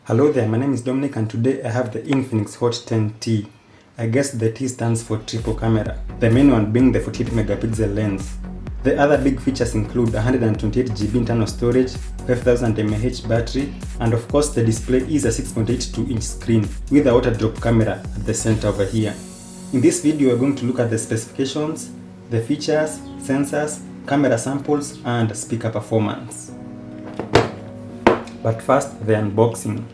Hello there, my name is Dominic and today I have the Infinix HOT 10T. I guess the T stands for triple camera, the main one being the 48 megapixel lens. The other big features include 128GB internal storage, 5000 mAh battery, and of course the display is a 6.82-inch screen with a water drop camera at the center over here. In this video we're going to look at the specifications, the features, sensors, camera samples, and speaker performance. But first, the unboxing.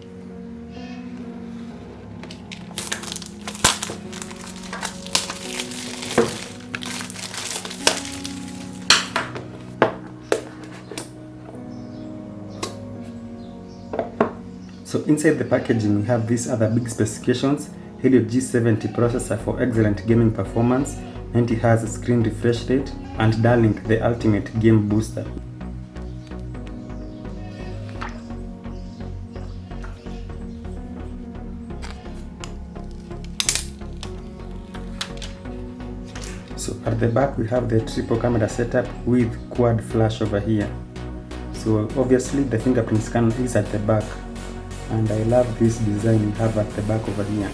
So inside the packaging we have these other big specifications: Helio G70 processor for excellent gaming performance, 90Hz screen refresh rate, and Dar Link, the ultimate game booster. So at the back we have the triple camera setup with quad flash over here. So obviously the fingerprint scanner is at the back, and I love this design we have at the back over here.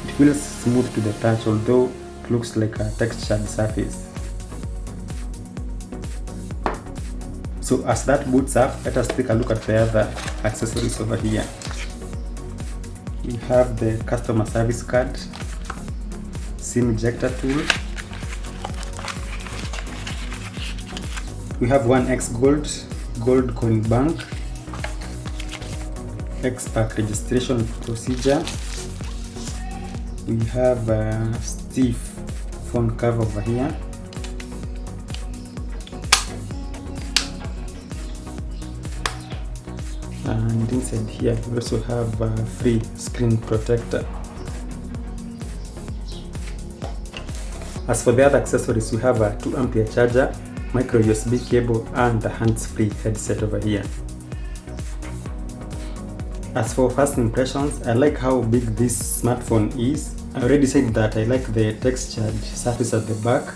It feels smooth to the touch, although it looks like a textured surface. So as that boots up, let us take a look at the other accessories over here. We have the customer service card, SIM ejector tool. We have one X gold coin bank, X-Pack registration procedure. We have a stiff phone cover over here. And inside here we also have a free screen protector. As for the other accessories, we have a 2A charger, micro USB cable, and a hands-free headset over here. As for first impressions, I like how big this smartphone is. I already said that I like the textured surface at the back.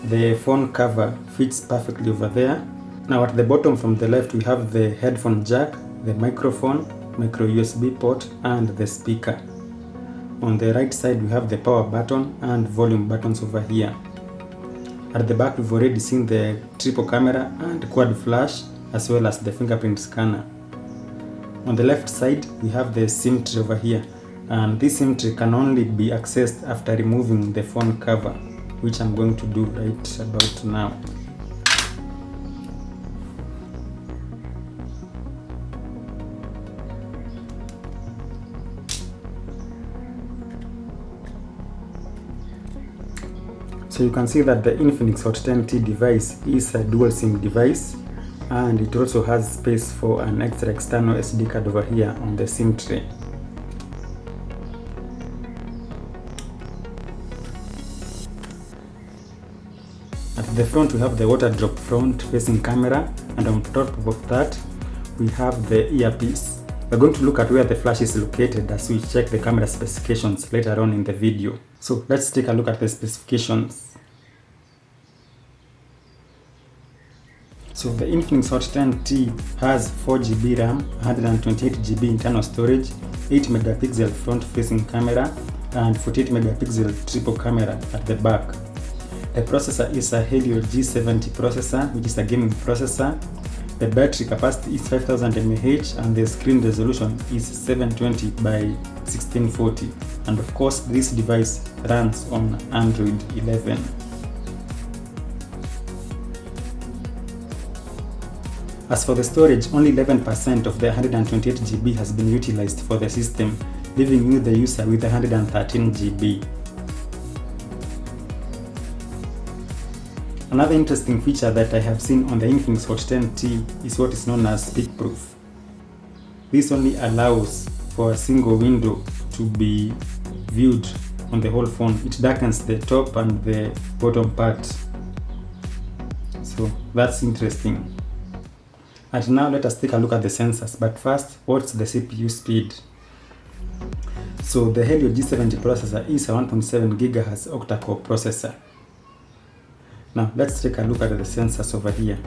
The phone cover fits perfectly over there. Now at the bottom from the left we have the headphone jack, the microphone, micro USB port, and the speaker. On the right side we have the power button and volume buttons over here. At the back we've already seen the triple camera and quad flash, as well as the fingerprint scanner. On the left side we have the SIM tray over here, and this SIM tray can only be accessed after removing the phone cover, which I'm going to do right about now. So you can see that the Infinix HOT 10T device is a dual SIM device, and it also has space for an extra external SD card over here on the SIM tray. At the front we have the water drop front facing camera, and on top of that we have the earpiece. We're going to look at where the flash is located as we check the camera specifications later on in the video. So let's take a look at the specifications. So the Infinix HOT 10T has 4GB RAM, 128GB internal storage, 8 megapixel front facing camera, and 48 megapixel triple camera at the back. The processor is a Helio G70 processor, which is a gaming processor. The battery capacity is 5000 mAh and the screen resolution is 720 by 1640. And of course this device runs on Android 11. As for the storage, only 11% of the 128GB has been utilized for the system, leaving you the user with 113GB. Another interesting feature that I have seen on the Infinix HOT 10T is what is known as peak proof. This only allows for a single window to be viewed on the whole phone. It darkens the top and the bottom part. So that's interesting. And now let us take a look at the sensors. But first, what's the CPU speed? So the Helio G70 processor is a 1.7 GHz octa-core processor. Now let's take a look at the sensors over here.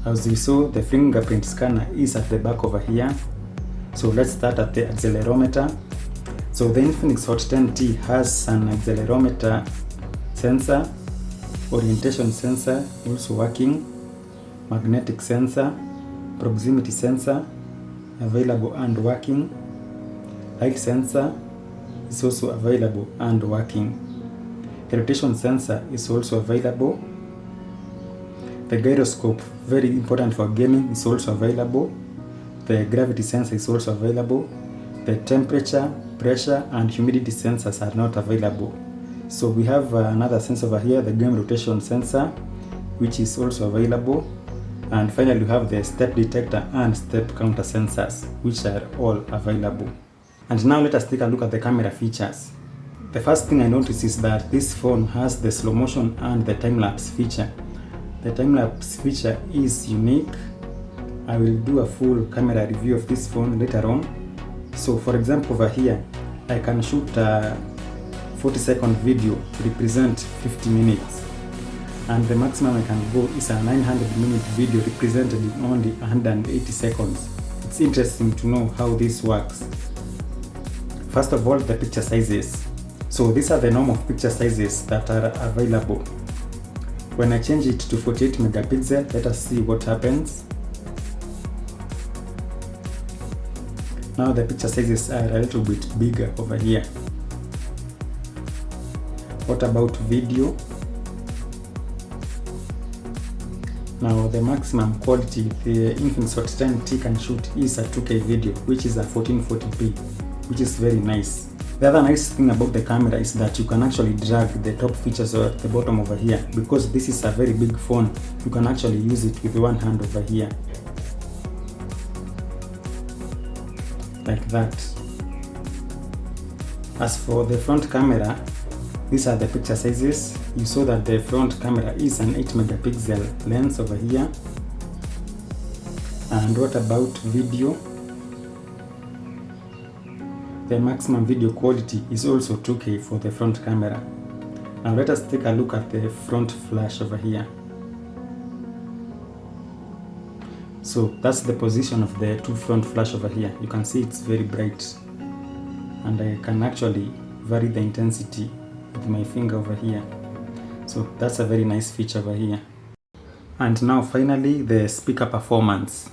As we saw, the fingerprint scanner is at the back over here. So let's start at the accelerometer. So the Infinix HOT 10T has an accelerometer sensor, orientation sensor also working, magnetic sensor, proximity sensor available and working, light sensor is also available and working, the rotation sensor is also available, the gyroscope, very important for gaming, is also available, the gravity sensor is also available, the temperature, pressure and humidity sensors are not available. So we have another sensor over here, the game rotation sensor, which is also available, and finally we have the step detector and step counter sensors, which are all available. And now let us take a look at the camera features. The first thing I notice is that this phone has the slow motion and the time-lapse feature. The time-lapse feature is unique. I will do a full camera review of this phone later on. So for example, over here I can shoot a 40-second video to represent 50 minutes, and the maximum I can go is a 900-minute video represented in only 180 seconds. It's interesting to know how this works. First of all, the picture sizes. So these are the normal picture sizes that are available. When I change it to 48 megapixel, let us see what happens. Now the picture sizes are a little bit bigger over here. What about video? Now the maximum quality the Infinix HOT 10T can shoot is a 2K video, which is a 1440p, which is very nice. The other nice thing about the camera is that you can actually drag the top features at the bottom over here. Because this is a very big phone, you can actually use it with one hand over here, like that. As for the front camera, these are the picture sizes. You saw that the front camera is an 8 megapixel lens over here. And what about video? The maximum video quality is also 2K for the front camera. Now let us take a look at the front flash over here. So that's the position of the two front flash over here. You can see it's very bright, and I can actually vary the intensity with my finger over here. So that's a very nice feature over here. And now finally, the speaker performance.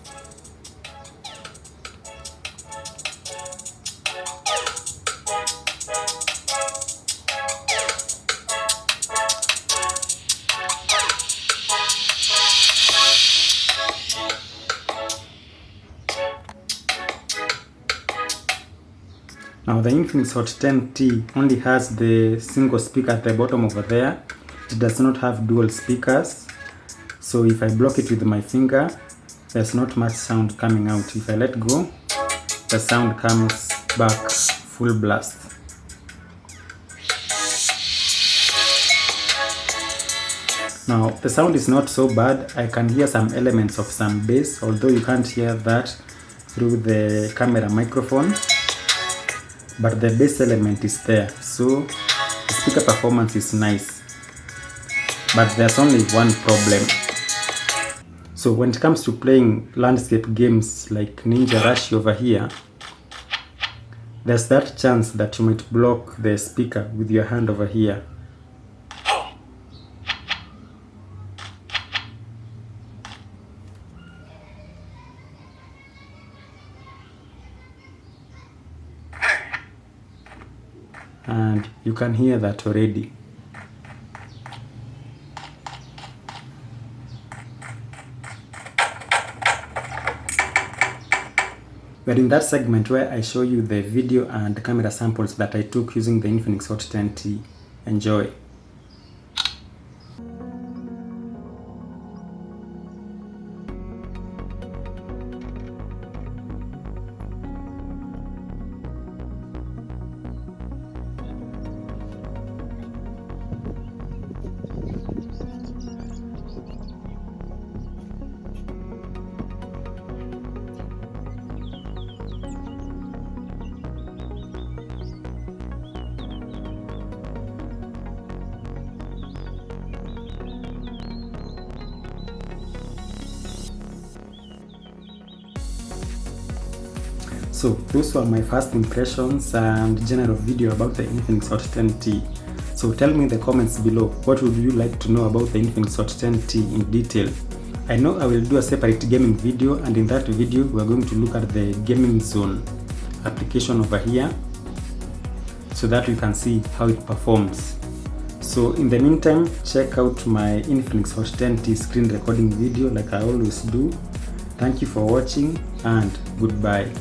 Now the Infinix HOT 10T only has the single speaker at the bottom over there. It does not have dual speakers. So if I block it with my finger, there's not much sound coming out. If I let go, the sound comes back full blast. Now the sound is not so bad. I can hear some elements of some bass, although you can't hear that through the camera microphone. But the bass element is there, so the speaker performance is nice. But there's only one problem. So when it comes to playing landscape games like Ninja Rush over here, there's that chance that you might block the speaker with your hand over here. And you can hear that already. We're in that segment where I show you the video and camera samples that I took using the Infinix HOT 10T. Enjoy. So those were my first impressions and general video about the Infinix HOT 10T. So tell me in the comments below, what would you like to know about the Infinix HOT 10T in detail. I know I will do a separate gaming video, and in that video we are going to look at the gaming zone application over here so that you can see how it performs. So in the meantime, check out my Infinix HOT 10T screen recording video like I always do. Thank you for watching and goodbye.